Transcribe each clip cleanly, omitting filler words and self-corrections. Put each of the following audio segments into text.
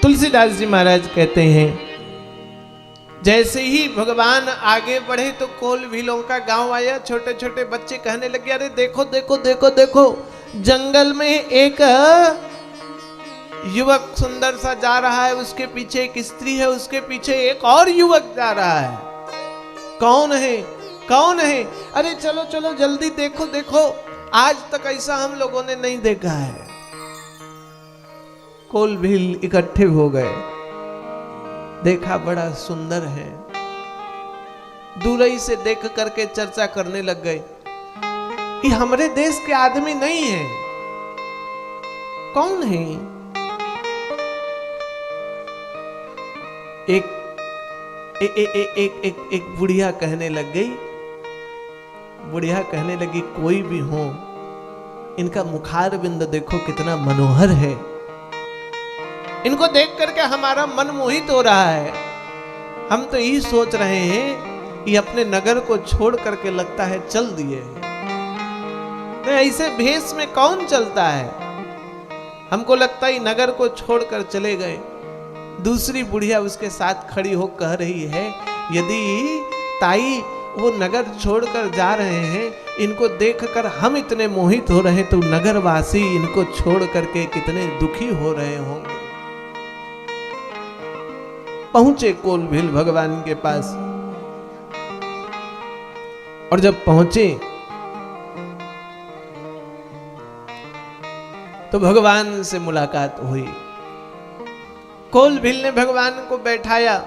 तुलसीदास जी महाराज कहते हैं, जैसे ही भगवान आगे बढ़े तो कोल भीलों का गांव आया। छोटे छोटे बच्चे कहने लगे, अरे देखो देखो देखो देखो, जंगल में एक युवक सुंदर सा जा रहा है, उसके पीछे एक स्त्री है, उसके पीछे एक और युवक जा रहा है। कौन है कौन है? अरे चलो चलो जल्दी देखो देखो, आज तक ऐसा हम लोगों ने नहीं देखा है। कोल भील इकट्ठे हो गए, देखा बड़ा सुंदर है, दूर ही से देख करके चर्चा करने लग गए, ये हमारे देश के आदमी नहीं है, कौन है? एक बुढ़िया कहने लग गई, बुढ़िया कहने लगी, कोई भी हो, इनका मुखार बिंद देखो कितना मनोहर है, इनको देख करके हमारा मन मोहित हो रहा है। हम तो यही सोच रहे हैं कि अपने नगर को छोड़ करके लगता है चल दिए। तो ऐसे भेष में कौन चलता है? हमको लगता है नगर को छोड़कर चले गए। दूसरी बुढ़िया उसके साथ खड़ी हो कह रही है, यदि ताई वो नगर छोड़कर जा रहे हैं, इनको देखकर हम इतने मोहित हो रहे हैं, तो नगरवासी इनको छोड़ करके कितने दुखी हो रहे होंगे। पहुंचे कोल भील भगवान के पास, और जब पहुंचे तो भगवान से मुलाकात हुई। कोल भील ने भगवान को बैठाया,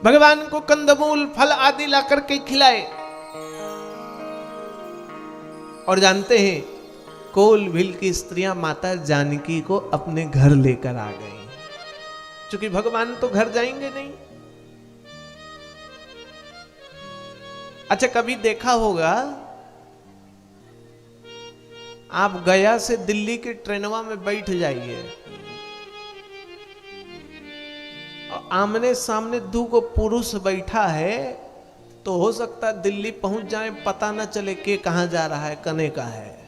भगवान को कंदमूल फल आदि ला करके खिलाए। और जानते हैं, कोल भील की स्त्रियां माता जानकी को अपने घर लेकर आ गई, क्योंकि भगवान तो घर जाएंगे नहीं। अच्छा, कभी देखा होगा, आप गया से दिल्ली के ट्रेनवा में बैठ जाइए, और आमने सामने दो को पुरुष बैठा है, तो हो सकता है दिल्ली पहुंच जाए, पता न चले के कहां जा रहा है, कने का है।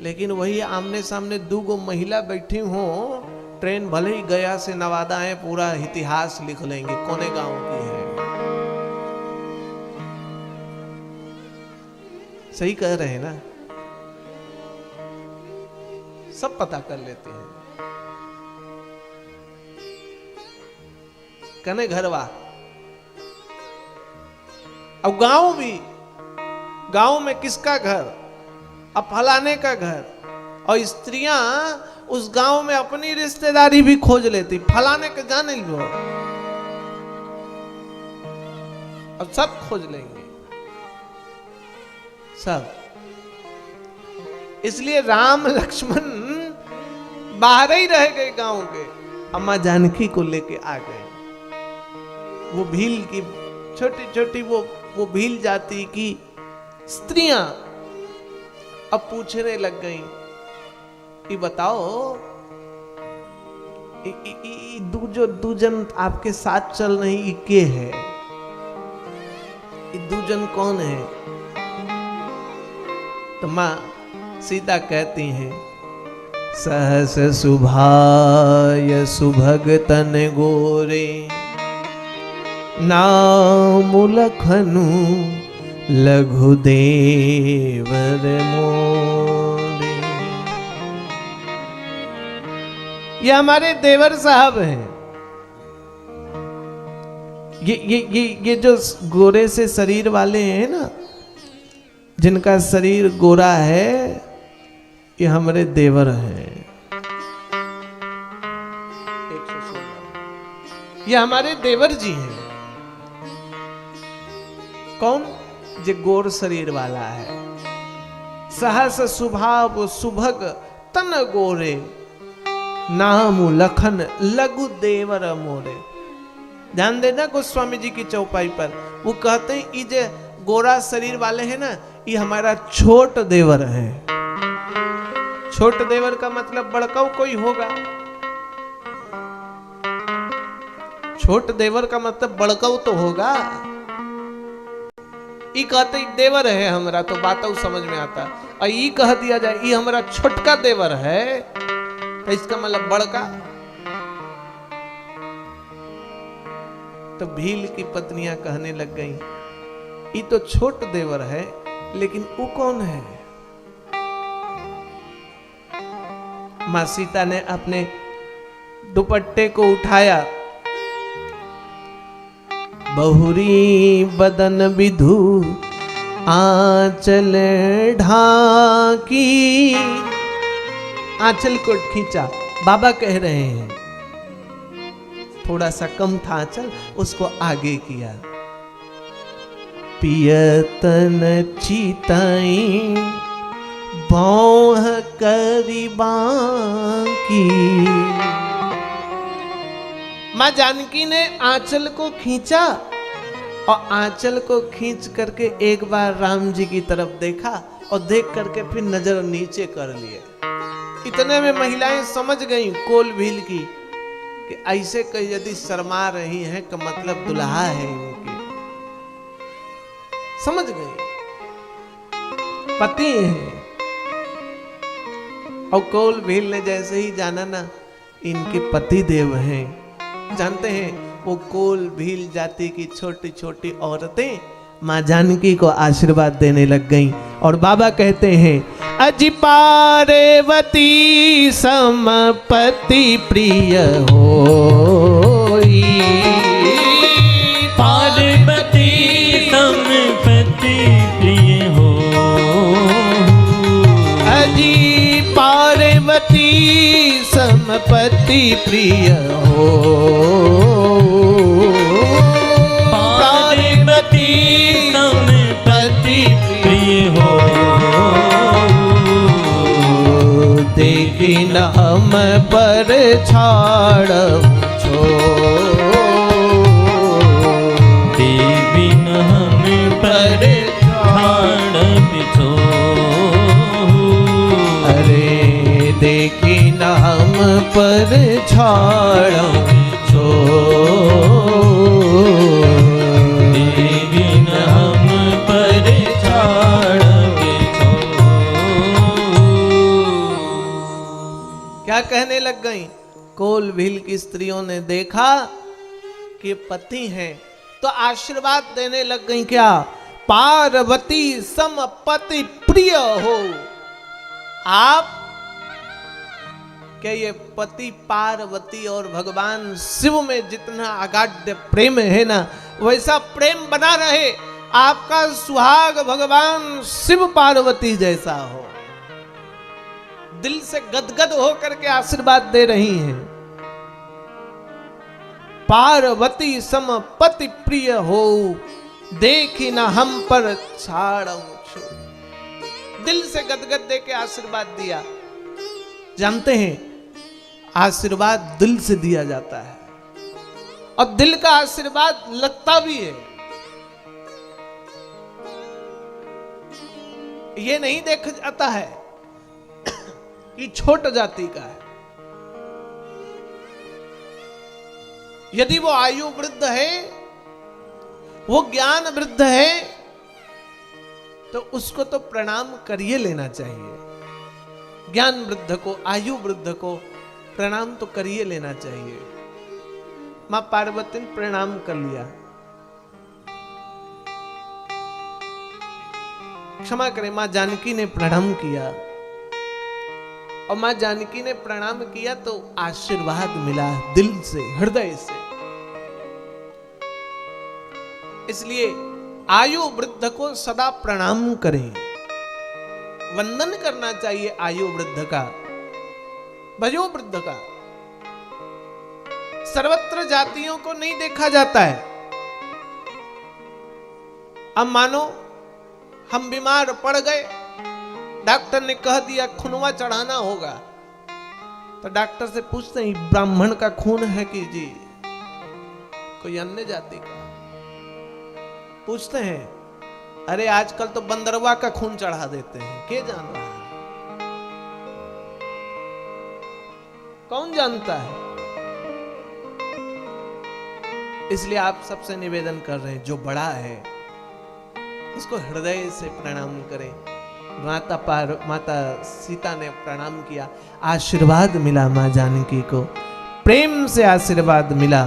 लेकिन वही आमने सामने दो गो महिला बैठी हो, ट्रेन भले ही गया से नवादा है, पूरा इतिहास लिख लेंगे कोने गांव की है। सही कह रहे हैं ना, सब पता कर लेते हैं। कने घरवा, अब गांव भी, गांव में किसका घर? अब फलाने का घर। और स्त्रियां उस गांव में अपनी रिश्तेदारी भी खोज लेती, फलाने के जाने लो, अब सब खोज लेंगे सब। इसलिए राम लक्ष्मण बाहर ही रह गए गांव के, अम्मा जानकी को लेके आ गए। वो भील की छोटी छोटी वो भील जाति की स्त्रियां अब पूछने लग गई कि बताओ, जो दूजन आपके साथ चल रही के है, दूजन कौन है? तो मां सीता कहती हैं, सहस सुभाय सुभग तन गोरे, नाम लखनु लघु देवर मोरे। ये हमारे देवर साहब हैं। ये जो गोरे से शरीर वाले हैं ना, जिनका शरीर गोरा है, ये हमारे देवर हैं। ये हमारे देवर जी हैं। कौन? जो गोर शरीर वाला है। सहस सुभाव सुभग तन गोरे, नाम लखन लघु देवर मोरे। ध्यान देना गोस्वामी जी की चौपाई पर, वो कहते हैं ये जो गोरा शरीर वाले हैं ना, ये हमारा छोट देवर है। छोट देवर का मतलब बड़काऊ कोई होगा। छोट देवर का मतलब बड़काऊ तो होगा। ई कहते देवर है हमरा, तो बात समझ में आता। और ई कह दिया जाए ई हमारा छोटका देवर है, तो इसका मतलब बड़का। तो भील की पत्नियां कहने लग गई, ये तो छोट देवर है, लेकिन वो कौन है? मां सीता ने अपने दुपट्टे को उठाया, बहुरी बदन विधु आंचल ढाकी, आंचल को खींचा। बाबा कह रहे हैं थोड़ा सा कम था आंचल, उसको आगे किया। पियतन चिताई भौह करीबा की। मां जानकी ने आंचल को खींचा और आंचल को खींच करके एक बार राम जी की तरफ देखा और देख करके फिर नजर नीचे कर लिए। इतने में महिलाएं समझ गईं कोल भील की कि ऐसे कहीं यदि शर्मा रही हैं तो मतलब दुल्हा है इनके। समझ गई पति है। और कोल भील ने जैसे ही जाना ना इनके पति देव हैं, जानते हैं वो कोल भील जाति की छोटी छोटी औरतें मां जानकी को आशीर्वाद देने लग गईं। और बाबा कहते हैं अजि पार्वती समपति प्रिय होई, पार्वती समपति प्रिय हो। अजि पार्वती समपति प्रिय हो, पार्वती समपति प्रिय हो। देखी न हम पर छाड़ छो, देवी न हम पर छाड़ बिछो। अरे देखी न हम पर छाड़ छो, देवी न हम पर छाड़ बिछो। क्या कहने लग गई? कोल भील की स्त्रियों ने देखा कि पति हैं तो आशीर्वाद देने लग गई। क्या? पार्वती समपति प्रिय हो। आप क्या ये पति पार्वती और भगवान शिव में जितना अगाध प्रेम है ना, वैसा प्रेम बना रहे, आपका सुहाग भगवान शिव पार्वती जैसा हो। दिल से गदगद होकर के आशीर्वाद दे रही हैं। पार्वती समपति प्रिय हो, देखी ना हम पर छाड़ऊ छो। दिल से गदगद दे के आशीर्वाद दिया। जानते हैं आशीर्वाद दिल से दिया जाता है और दिल का आशीर्वाद लगता भी है। ये नहीं देखा जाता है कि छोट जाति का है। यदि वो आयु वृद्ध है, वो ज्ञान वृद्ध है, तो उसको तो प्रणाम करिए लेना चाहिए। ज्ञान वृद्ध को, आयु वृद्ध को प्रणाम तो करिए लेना चाहिए। मां पार्वती ने प्रणाम कर लिया। क्षमा करें, मां जानकी ने प्रणाम किया और मां जानकी ने प्रणाम किया तो आशीर्वाद मिला दिल से, हृदय से। इसलिए आयु वृद्ध को सदा प्रणाम करें, वंदन करना चाहिए आयु वृद्ध का, वयो वृद्ध का। सर्वत्र जातियों को नहीं देखा जाता है। अब मानो हम बीमार पड़ गए, डॉक्टर ने कह दिया खुनवा चढ़ाना होगा, तो डॉक्टर से पूछते हैं ब्राह्मण का खून है कि जी कोई अन्य जाति का? पूछते हैं अरे आजकल तो बंदरवा का खून चढ़ा देते हैं, के जान रहा है? कौन जानता है? इसलिए आप सबसे निवेदन कर रहे हैं, जो बड़ा है उसको हृदय से प्रणाम करें। माता सीता ने प्रणाम किया, आशीर्वाद मिला माँ जानकी को, प्रेम से आशीर्वाद मिला।